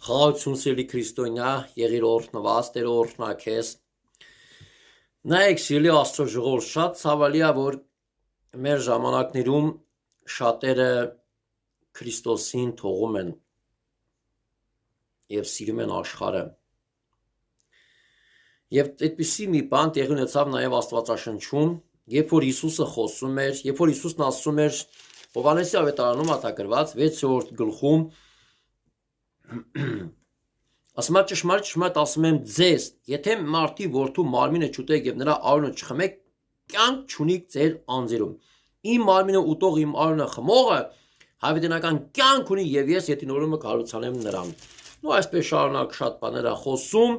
Խաղաղություն սիրելի քրիստոնյա, եղիր օրհնված, Տերը օրհնա քեզ։ Նայեք, սիրելի Աստծո ժողովուրդ, շատ ցավալի է, որ մեր ժամանակներում շատերը Քրիստոսին թողում են եւ սիրում են աշխարհը։ Եվ այդպիսի մի բան տեղի ունեցավ նաեւ Աստվածաշնչում, երբ որ Հիսուսը խոսում էր, երբ որ Հիսուսն ասում էր Հովհաննեսի ավետարանում ատագրված 6-րդ գլխում ասում է ճշմարիտ ասում եմ ձեզ, եթե մարդի որդու մարմինը չուտեք եւ նրա արյունը չխմեք, կյանք չունիք ձեր անձերում։ Իմ մարմինը ուտող, իմ արյունը խմողը հավիտենական կյանք ունի եւ ես յետինորումը կհարուցանեմ նրան։ Ու այսպես շարունակ շատ բաներ է խոսում։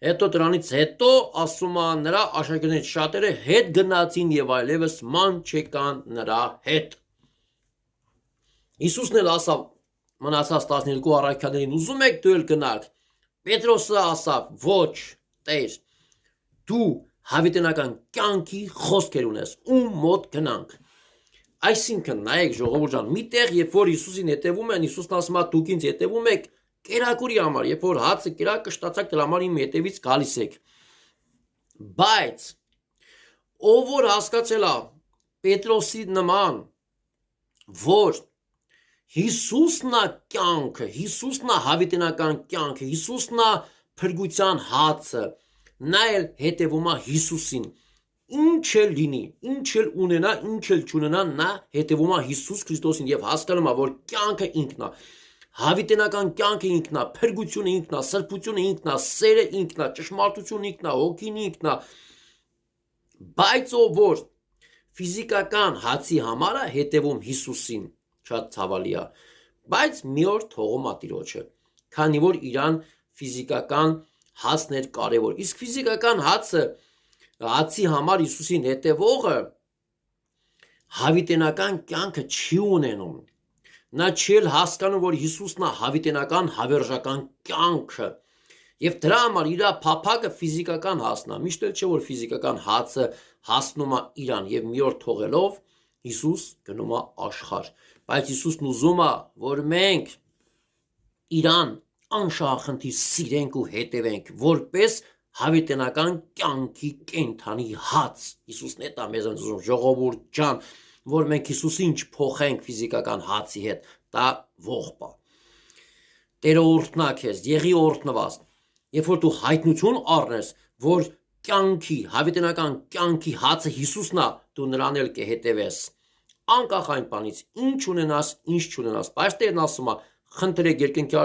Հետո դրանից հետո ասում է նրա աշակերտներից շատերը հետ գնացին եւ այլևս ման չեկան նրա հետ։ Հիսուսն էլ ասավ մնացած 12 առաքյալներին ուզում եք դու էլ գնաք։ Պետրոսը ասավ ոչ Տեր, դու հավիտենական կյանքի խոսքեր ունես, ում մոտ գնանք։ Այսինքն նայեք ժողովուրդ ջան, միտեղ երբ որ Հիսուսին հետևում են, Հիսուսն ասում է դուք ինձ հետևում եք կերակուրի համար, երբ որ հացը կերակը շտացակ դրա համար իմ հետևից գալիս եք։ Բայց ով որ հասկացել է Պետրոսի նման, որ Հիսուսն է կյանքը, Հիսուսն է հավիտենական կյանքը, Հիսուսն է փրկության հացը, նա էլ հետևում է Հիսուսին։ Ինչ էլ լինի, ինչ էլ ունենա, ինչ էլ չունենա, նա հետևում է Հիսուս Քրիստոսին եւ հասկանում է, որ կյանքը ինքն է, հավիտենական կյանքը ինքն է, փրկությունը ինքն է, սրբությունը ինքն է, սերը ինքն է, ճշմարտությունը ինքն է, հոգին ինքն է։ Բայց ով որ ֆիզիկական հացի համար է հետևում Հիսուսին, շատ ցավալի է, բայց մի օր թողում է Տիրոջը, քանի որ իրան ֆիզիկական հացն էր կարևոր։ Իսկ ֆիզիկական հացի համար Հիսուսին հետևողը հավիտենական կյանքը չի ունենում։ Նա չի հասկանում, որ Հիսուսն է հավիտենական հավերժական կյանքը։ Եվ դրա համար իր փափակը ֆիզիկական հացն է։ Միշտ էլ չէ որ ֆիզիկական հացը հասնում է իրան եւ մի օր թողելով Հիսուս գնում է աշխարհ։ Բայց Հիսուսն ուզում է, որ մենք իրան անշահախնդիր սիրենք ու հետևենք, որպես հավիտենական կյանքի կենթանի հաց։ Հիսուսն է դա մեզ ուզում, ժողովուրդ ջան, որ մենք Հիսուսին չփոխենք ֆիզիկական հացի հետ, դա ողբ է։ Տերը օրհնա քեզ, եղի օրհնված։ Երբ որ դու հայտնություն առնես, որ կյանքի, հավիտենական կյանքի հացը Հիսուսն է, դու նրան էլ կհետևես։ Անկախ այն բանից, ինչ ունենաս, ինչ չունենաս, բայց Տերն ասում է, խնդրեք երկնքի